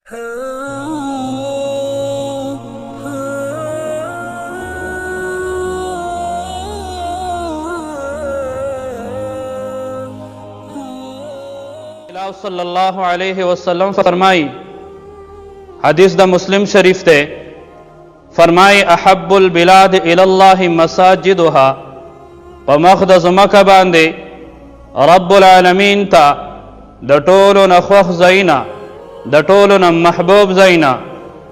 सल्लल्लाहु अलैहि वसल्लम फरमाई, हदीस द मुस्लिम शरीफ थे, फरमाई अहब्बुल बिलाद इलल्लाहि मसाजिदुहा, पमखद ज़मका बांदे रब्बुल आलमीन ता द टोलो न ख़्वख़ ज़ैना, द टोलो न महबूब ज़ैना,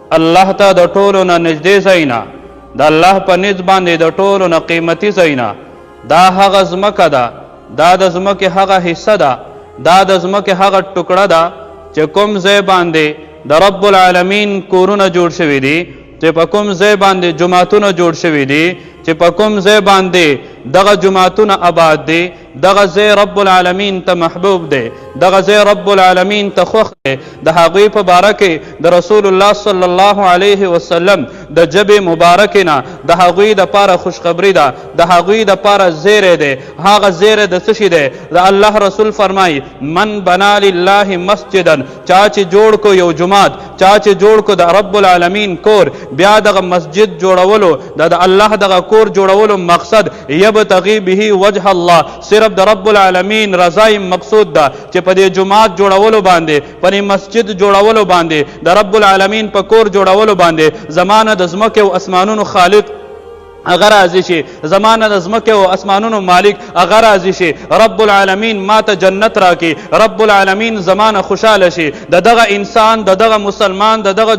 अल्लाह ता द टोलो न नजदे ज़ैना, द अल्लाह पर निज बांदे द टोलो न कीमती ज़ैना, दा हगा ज़मका दा द ज़मके हगा हिस्सा दा द ज़मके हगा टुकड़ा दा चे कुम ज़े बांदे द रब्बुल आलमीन कोरुना जोड़ शवी दी, चे पकुम ज़े बांदे जुमातुना जोड़ शवी दी, चे पकुम ज़े बांदे दगा जुमातुना आबाद दे, दगा ज़े रब्बुल आलमीन ता महबूब दे, दगा ज़े रब्बुल आलमीन ता खुख दे। द हाग़ी मुबारके द रसूलुल्लाह सल्लल्लाहु अलैहि वसल्लम द जबे मुबारके ना द हाग़ी द पारा खुशखबरी दा, द हाग़ी द पारा ज़ेरे दे, हाग़ ज़ेरे द सशी दे। द अल्लाह रसूल फरमाई, मन बना लिल्लाहि मस्जिदन, चाचे जोड़ को यो जुमात, चाचे जोड़ को द रब्बुल आलमीन कोर, ब्या दगा मस्जिद जोड़वलो द अल्लाह दगा कोर जोड़वलो मकसद यबतगी बिही वजह अल्लाह, सिर्फ द रब्बुल आलमीन रज़ाई मकसूद दा चे पदे जुमात जोड़वलो बांदे, पनी मस्जिद जोड़वलो बांदे, द रब्बुल आलमीन पकोर जोड़वलो बांदे ज़माना द ज़मके व अस्मानुन खालिक अगर आजिशे, ज़माना ज़मके व अस्मानुन मालिक अगर आजिशे, रब्बुल आलमीन माता जन्नत राकी, रब्बुल आलमीन ज़माना खुशाल शे। ददगा इंसान ददगा मुसलमान ददगा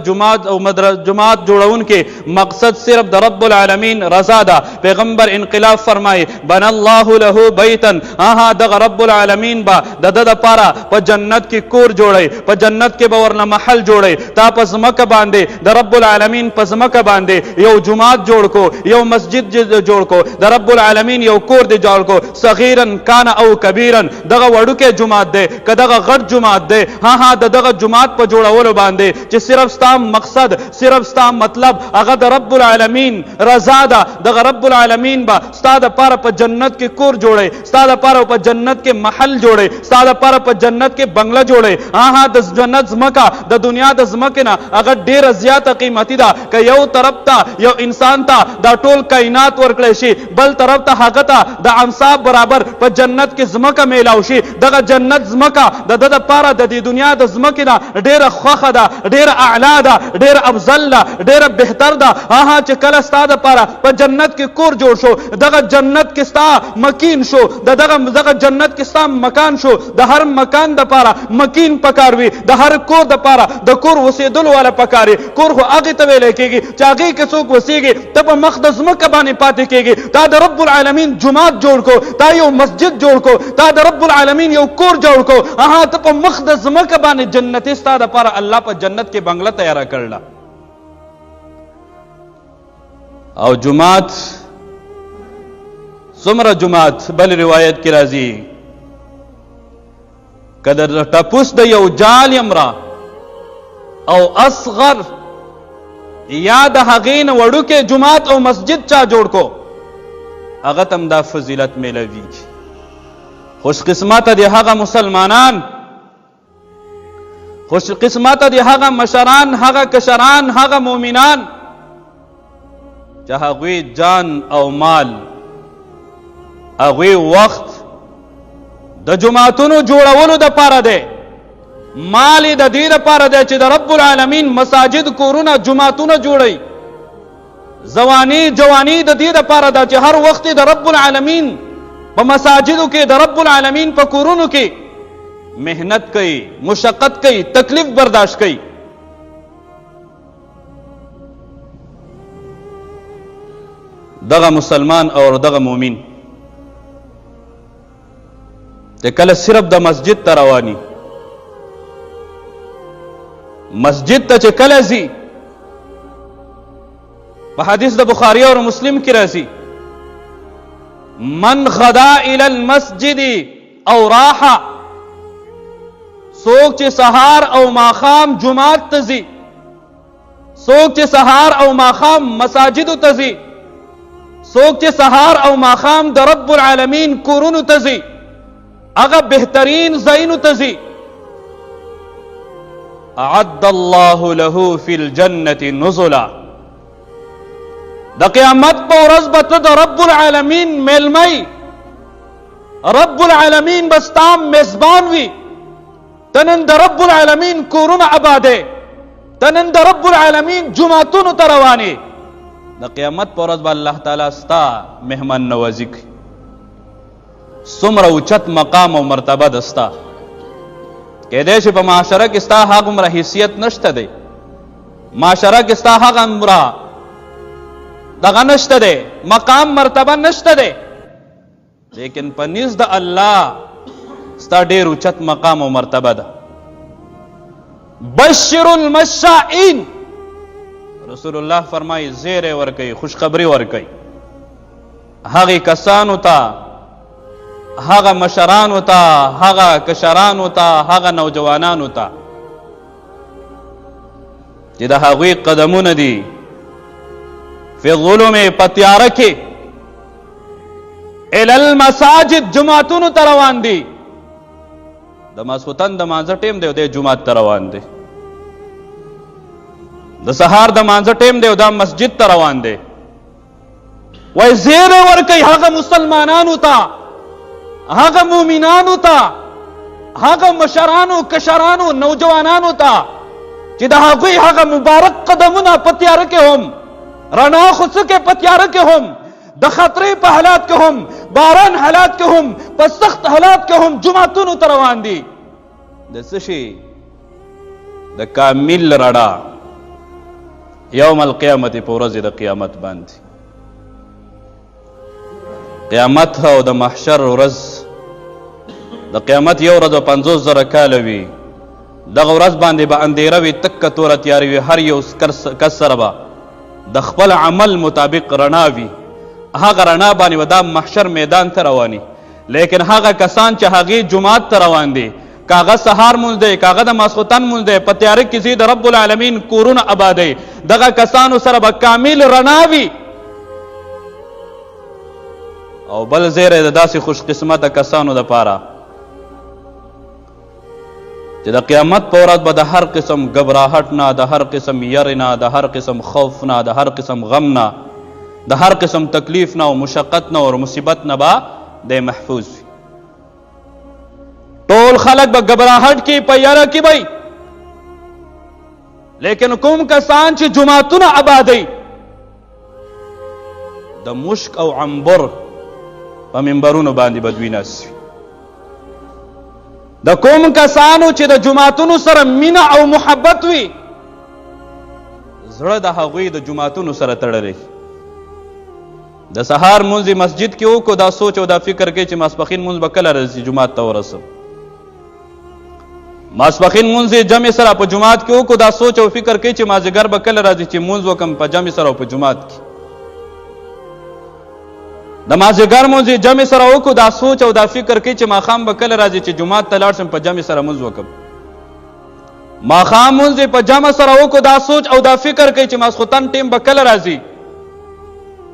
जुमात जोड़उन के मकसद सिर्फ द रब्बुल आलमीन रज़ा दा। पैगम्बर इनक़िलाब फरमाए, बनल्लाहु लहु बैतन, आहा दगा रब्बुल आलमीन बा दद पारा प जन्नत की कोर जोड़े, प जन्नत के बवरना महल जोड़े, ता प ज़मक बांधे द रब्बुल आलमीन प ज़मक बांधे, यो जुमात जोड़ को, यो मस्जिद जोड़ को, द रब्बुल आलमीन यो कोर दे जोड़ को, सगीरन काना औ कबीरन, दगा वड़ू के जुमात दे कदगा गट जुमात दे, हाँ दगा जुमात पर जोड़ा वो बांधे जे सिर्फ स्ताम मकसद सिर्फ स्ताम मतलब अगर द रब्बुल आलमीन रज़ादा दगा रब्बुल आलमीन बा स्ताद पारा पर जन्नत के कोर जोड़े, स्ताद पारा पर जन्नत के महल जोड़े, स्ताद पारा पर जन्नत के बंगला जोड़े। हाँ द जन्नत ज़मका द दुनिया द ज़मके ना अगर ढेर ज़्यादा कीमती दा क यो तरफ ता यो इंसान ता दा टोल कायनात वर्कले शी, बल तरफ ता हागता द अंसाब बराबर पर जन्नत के ज़मका मेलावशी, दगा जन्नत ज़मका द पारा द दुनिया द ज़मके ना ढेर ख़्वख़ दा, ढेर आला दा, ढेर अफजल दा, ढेर बेहतर दा। हाँ चे कल स्ताद पारा पर जन्नत के कोर जोड़ शो, दगा जन्नत के स्ता मकीन शो, दगा जन्नत के स्ता मकान शो, द हर मकान द पारा मकीन पकारवी, द हर कोर द पारा द कोर वसीदुल वाला पकारे, कोर को आगे तवे लेकेगी चागे के सोक वसीगे तब मक़दस मकबाने पाते केगे, ता द रब्बुल आलमीन जुमात जोड़ को, ता यो मस्जिद जोड़ को, ता द रब्बुल आलमीन यो कोर जोड़ को, हाँ तब मक़दस मकबाने जन्नत स्ता द पारा अल्लाह पर जन्नत के बंगला तैयार करला। और जुमात सुमरा जुमात बल रिवायत की राजी कदर टपुस द यो जाल यमरा औ असगर याद हगीन वड़ू के जुमात और मस्जिद चा जोड़ को अगत अमदा फजीलत में लवी खुशकिस्मत दिहागा मुसलमानान, खुशकिस्मत दिहागा मशरान हागा कशरान हागा मोमिनान, जहां वे जान और माल अवे वक्त द जुमातुनु जोड़वलु द पारा दे, माली द दीद पारा दे च द रब्बुल आलमीन मसाजिद कोरुना जुमातुना जोड़ई, जवानी द दीद पारा दा च हर वक्त द रब्बुल आलमीन प मसाजिदु के द रब्बुल आलमीन प कोरुनु के मेहनत कई, मुशक्कत कई, तकलीफ बर्दाश्त कई। दगा मुसलमान और दगा मोमिन ते कल सिर्फ द मस्जिद तरवानी मस्जिद तचे कल जी हदीस द बुखारी और मुस्लिम की रसी, मन गदा इलल मस्जिदी औ राहा, सोक चे सहार औ माखाम जुमात तजी, सोक चे सहार औ माखाम मसाजिद तजी, सोक चे सहार औ माखाम द रब्बुल आलमीन कुरुन तजी, अगर बेहतरीन ज़ैन तजी, اعد الله له فی الجنة نزلا. د قیامت په ورځ به ته د رب العالمین میلمی، رب العالمین به ستا میزبان وي. ته نن د رب العالمین کورونه آبادې، ته نن د رب العالمین جوماتونو ته روانې. د قیامت په ورځ به الله تعالی ستا مهمان نوازي کوي. څومره اوچت مقام او مرتبه ده ستا. کیدای شي په معاشره کې ستا هغومره حیثیت نشته دی، معاشره کې ستا هغومره دغه نشته دی، مقام مرتبه نشته دی، لیکن په نزد د الله ستا ډېر اوچت مقام او مرتبه ده. بشر المشائین، رسول الله فرمایي زیری ورکوي، خوشخبری ورکوي هغې کسانو ته، هغه مشرانو ته، هغه کشرانو ته، هغه نوجوانانو ته چې د هغوی قدمونه دي فی الظلم په تیاره کې الی المساجد جماعتونو ته روان دي. د ماسخوتن د مانځه ټیم دی او دی جومات ته روان دی، د سهار د مانځه ټیم دی او دا مسجد ته روان دی. وای زیری ورکوي هغه مسلمانانو ته، هغه مومنانو ته، هغه مشرانو کشرانو نوجوانانو ته چې د هغوی هغه مبارک قدمونه په تیاره کې هم، رڼا خو څه کې په تیاره کې هم، د خطرې په حالات کې هم، باران حالات کې هم، په سخت حالات کې هم جماعتونو ته روان دي. د څه شي؟ د کامل رڼا یوم القیامت په ورځ د قیامت باندې. قیامت او د محشر ورځ، د قیامت یو ورځ 50,000 کاله وي. دغه ورځ باندې به اندیره وي، تکه توره تیاره وي، هر یو کس سره به د خپل عمل مطابق رڼا وي. هغه رڼا باندې به دا محشر میدان ته رواني. لیکن هغه کسان چې هغې جومات ته روان دي، که هغه سهار مونځ دی، که هغه د ماسخوتن مونځ دی، په تیاره کې ځي د رب العالمین کورونه آبادوي، دغه کسانو سره به کامل رڼا وي. او بل زیری د داسې خوش قسمته کسانو دپاره چې د قیامت په ورځ به د هر قسم ګبراهټ نه، د هر قسم یرې نه، د هر قسم خوف نه، د هر قسم غم نه، د هر قسم تکلیف نه او مشقت نه او مصیبت نه به دی محفوظ وي. ټول خلک به ګبراهټ کې په یره کې وي، لیکن کوم کسان چې جوماتونه آبادوي د مشک او عنبر په منبرونو باندې به دوی ناست وي. د کوم کسانو چې د جوماتونو سره مینه او محبت وي، زړه د هغوی د جوماتونو سره تړلی. د سهار مونځ مسجد کې وکړو، دا سوچ او دا فکر کوي چې ماسپښین مونځ به کله راځي جومات ته ورسم. ماسپښین مونځ جمع سره په جومات کې وکړو، دا سوچ او فکر کوي چې مازدیګر به کله راځي چې مونځ وکړم په جمع سره او په جومات کې. د مازدیګر مونځ جمع سره وکړو، دا سوچ او دا فکر کوي چې ماښام به کله راځي چې جومات ته لاړ شم په جمع سره مونځ وکړم. ماښام مونځ په جمع سره وکړو، دا سوچ او دا فکر کوي چې ماسخوتن ټیم به کله راځي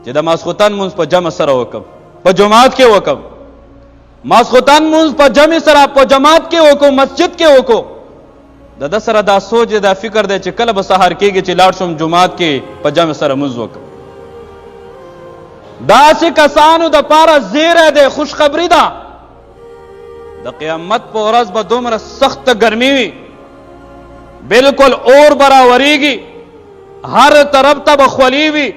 چې د ماسخوتن مونځ په جمع سره وکړم، په جومات کې وکړم. ماسخوتن مونځ په جمع سره په جماعت کې وکړو، مسجد کې وکړو. د ده سره دا سوچ دا فکر دی چې کله به سهار کېږي چې لاړ شم جومات کې په جمع سره مونځ وکړم. داسې کسانو دپاره زیری دی، خوشخبري ده. د قیامت په ورځ به دومره سخته ګرمي وي، بالکل اور به راورېږي، هر طرف ته به خولي وي،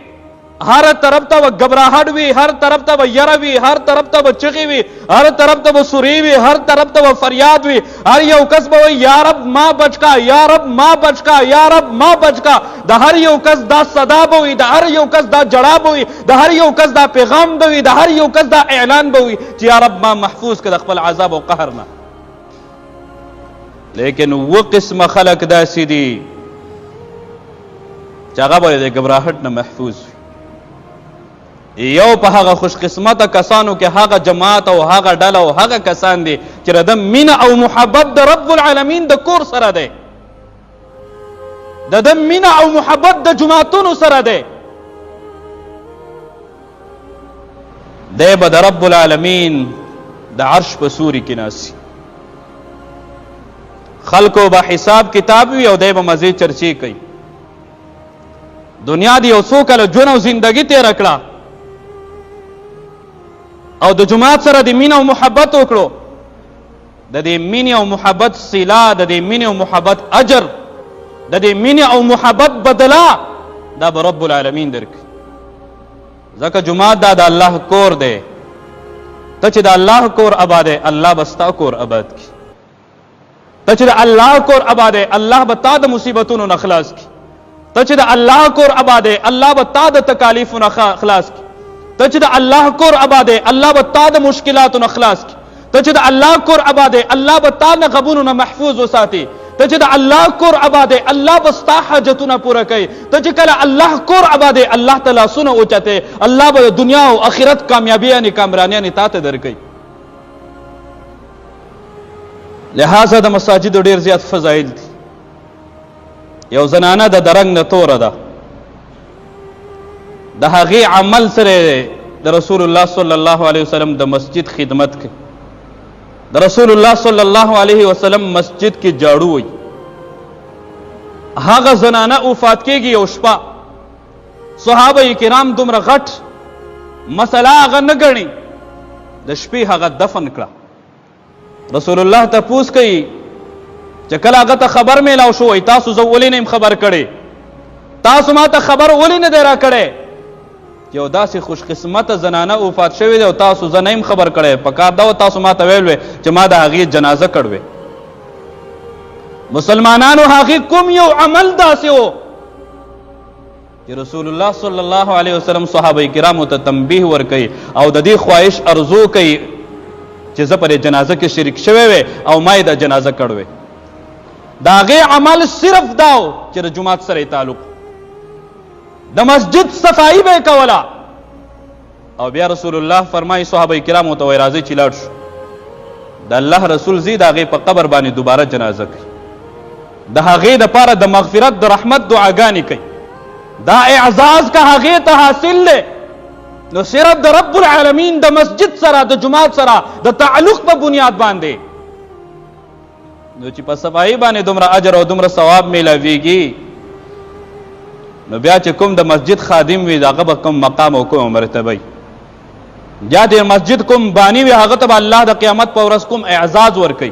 هر طرف ته به ګبراهټ وي، هر طرف ته به یره وي، هر طرف ته به چغې وي، هر طرف ته به سورې وي، هر طرف ته به فریاد وي. هر یو کس به وایي یا رب ما بچ کا، یا رب ما بچ کا، یا رب ما بچ کا. د هر یو کس دا صدا به وي، د هر یو کس دا جړا به وي، د هر یو کس دا پیغام به وي، د هر یو کس دا اعلان به وي چې یا رب ما محفوظ کړه د خپل عذاب او قهر نه. لیکن اوه قسمه خلک داسې دي چې هغه به د ګبراهټ نه محفوظ وي. یو په هغه خوش قسمته کسانو کې هغه جماعت او هغه ډله او هغه کسان دي چې د مینه او محبت د رب العالمین د کور سره دی، د مینه او محبت د جماعتونو سره دی. دی به د رب العالمین د عرش په سوري کې ناسي. خلکو به حساب کتاب وي او دی به مزې چرچې کوي. دنیا دی یو څو کاله ژوند او زندګي تېره کړه او د جماعت سره د مینه او محبت وکړو. د دې مینې او محبت صله، د دې مینې او محبت اجر، د دې مینې او محبت بدله دا به رب العالمین درکړي. ځکه جماعت دا د الله کور دی. ته چې د الله کور آباد دی الله به ستا کور آباد کړي. ته چې د الله کور آباد دی الله به تا د مصیبتونو نه خلاص کړي. ته چې د الله کور آباد دی الله به تا د تکالیفو نه خلاص کړي. ته چې د الله کور آباد دی الله به تا د مشکلاتو نه خلاص کړي. ته چې د الله کور آباد دی الله به تا نه غمونو نه محفوظ وساتي. ته چې د الله کور آباد دی الله به ستا حاجتونه پوره کوي. ته چې کله الله کور آباد دی الله ته لاسونه اوچته الله به دنیا او آخرت کامیابیانې کامرانیانې تا ته درکوي. لہذا د مساجدو ډېر زیات فضایل دي. یو زنانه د رنګ نه توره ده، د هغې عمل سره د رسول الله صلی الله علیه وسلم د مسجد خدمت کوي. د رسول الله صلی الله علیه وسلم مسجد کې جاړو وي. هغه زنانه وفات کېږي یو شپه، صحابه کرام دومره غټ مسله هغه نه ګڼي، د شپې هغه دفن کړه. رسول الله تپوس کوي چې کله هغه ته خبر میلاو شو وایي تاسو زه ولې نه یم خبر کړی، تاسو ما ته خبر ولې نه دی راکړی؟ یو داسې خوش قسمته زنانه وفات شوې ده او تاسو زه نه یم خبر کړی، پکار دا و تاسو ما ته ویل وی چې ما د هغې جنازه کړوې. مسلمانانو هغې کوم یو عمل داسې و چې رسول الله صلی الله علیه وسلم صحابه کرامو ته تنبیه ورکوي او د دې خواهش ارزو کوي چې زه پر جنازه کې شریک شوی وی او ما یې د جنازه کړوې. د هغې عمل صرف دا و چې د جومات سره یې تعلق، د مسجد صفایي به یې کوله. او بیا رسول الله فرمایي صحابه کرامو ته وایي راځئ چې لاړ شو. د الله رسول ځي د هغې په قبر باندې دوباره جنازه کوي، د هغې دپاره د مغفرت د رحمت دعاګانې کوي. دا اعزاز که هغې ته حاصل دی نو صرف د رب العالمین د مسجد سره د جماعت سره د تعلق په بنیاد باندې نو چې په صفایي باندې دومره اجر او دومره ثواب میلاویږي نو بیا چې کوم د مسجد خادم وي هغه به کوم مقام او کوم مرتبه وي، یا د مسجد کوم بانی وي هغه ته به الله د قیامت په ورځ کوم اعزاز ورکوي.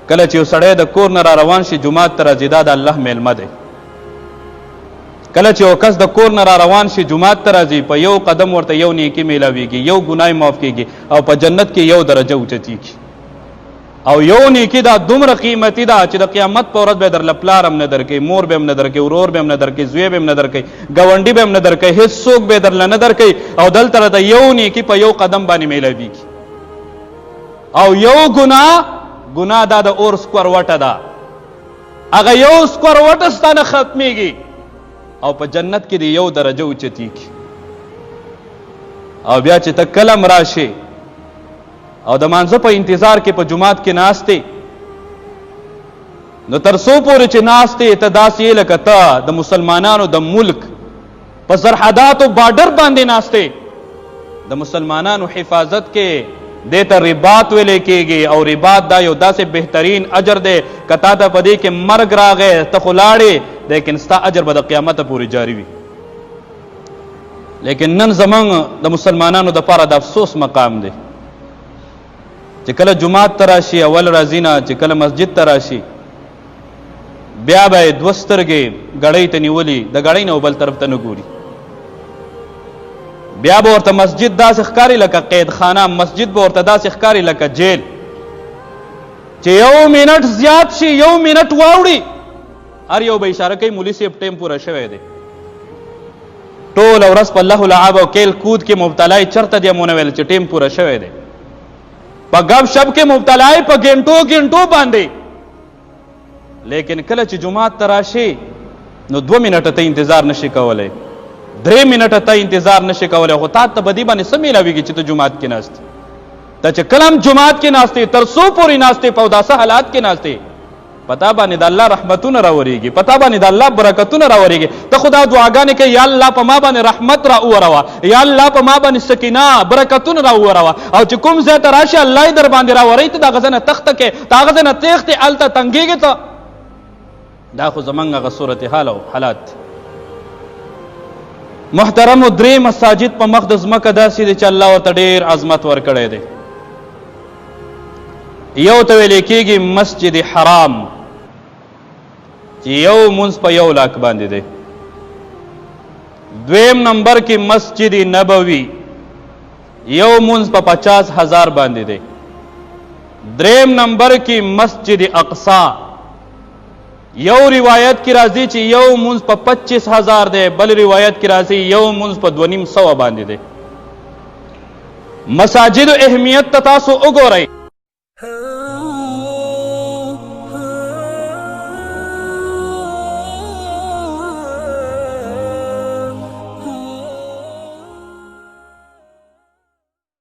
کله چې یو سړی د کور نه را روان شي جومات ته راځي دا د الله میلمه دی. کله چې یو کس د کور نه را روان شي جومات ته راځي په یو قدم ورته یو نیکي میلاویږي، یو ګناه معاف کیږي او په جنت کې یو درجه اوچتیږي. او یو نیکی دا دومره قیمتي ده چې د قیامت په ورځ به درله پلار هم نه درکوي، مور به هم نه درکوي، ورور به هم نه درکوي، زوی به هم نه درکوي، ګاونډي به هم نه درکوي، هېڅ څوک به درله نه درکوي. او دلته د یو نیکي په یو قدم باندې میلاویږي. او یو ګناه دا د اور سکروټه ده، هغه یو سکروټه ستا نه ختمیږي او په جنت کې د یو درجه اوچتیږي. او بیا چې ته کلم راشي او د مانځه په انتظار کې په جماعت کې ناستې نو تر څو پورې چې ناستې ته داسې یې لکه ته د مسلمانانو د ملک په سرحداتو بارډر باندې ناستې. د مسلمانانو حفاظت کې دې ته رباط ویلې کېږي او رباط دا یو داسې بهترین اجر دی که تا ته په دې کې مرګ راغی ته خو لاړې لیکن ستا اجر به د قیامته پورې جاري وي. لیکن نن زموږ د مسلمانانو دپاره د افسوس مقام دی چې کله جماعت ته راشي اول راځي نه چې کله مسجد ته راشي بیا به یې دوه سترګې ګړۍ ته نیولي د ګړۍ نه بل طرف ته نه ګوري. بیا به ورته مسجد داسې ښکاري لکه قیدخانه، مسجد به ورته داسې ښکاري لکه جیل چې یو منټ زیات شي یو منټ واوړي هر یو به اشاره کوي مولي صاحب ټیم پوره شوی دی. ټوله ورځ په لهو لعب او کیل کود کې مبتلا یې چېرته دی مونه ویل چې ټیم پوره شوی دی. په ګپ شپ کې مبتلا یې په ګنټو باندې. لیکن کله چې جماعت ته راشي نو 2 منټه ته انتظار نشي کولی، 3 منټه ته انتظار نشي کولی. خو تا ته په دې باندې څه میلاویږي چې ته جماعت کې ناست ته چې کله هم جماعت کې ناستې تر څو پورې ناستې په داسې حالات کې ناستې پتا باندې د الله رحمتونه راوريږي، پتا باندې د الله برکتونه راوريږي. ته خدا دعاګانې کوي یا الله په ما باندې رحمت را اوروا، یا الله په ما باندې سکینه برکتونه را اوروا، او چې کوم ځای ته راشي الله یې در باندې راوري ته د هغه ځای نه تخته کې، د هغه ځای نه تېښتې، هلته تنګېږې ته. دا خو زمونږ هغه صورت حال او حالات. محترمو درې مساجد په مخ د ځمکه داسې دي چې الله ورته ډېر عظمت ورکړی دی. یو ته ویل کېږي مسجد حرام چې یو مونځ په 1 لاک باندې دی. دویم نمبر کې مسجد نبوي یو مونځ په 50,000 باندې دی. دریم نمبر کې مسجد اقصا یو روایت کې راځي چې یو مونځ په 25,000 دی، بل روایت کې راځي یو مونځ په 2,500 باندې دی. مساجد اهمیت ته تاسو وګورئ.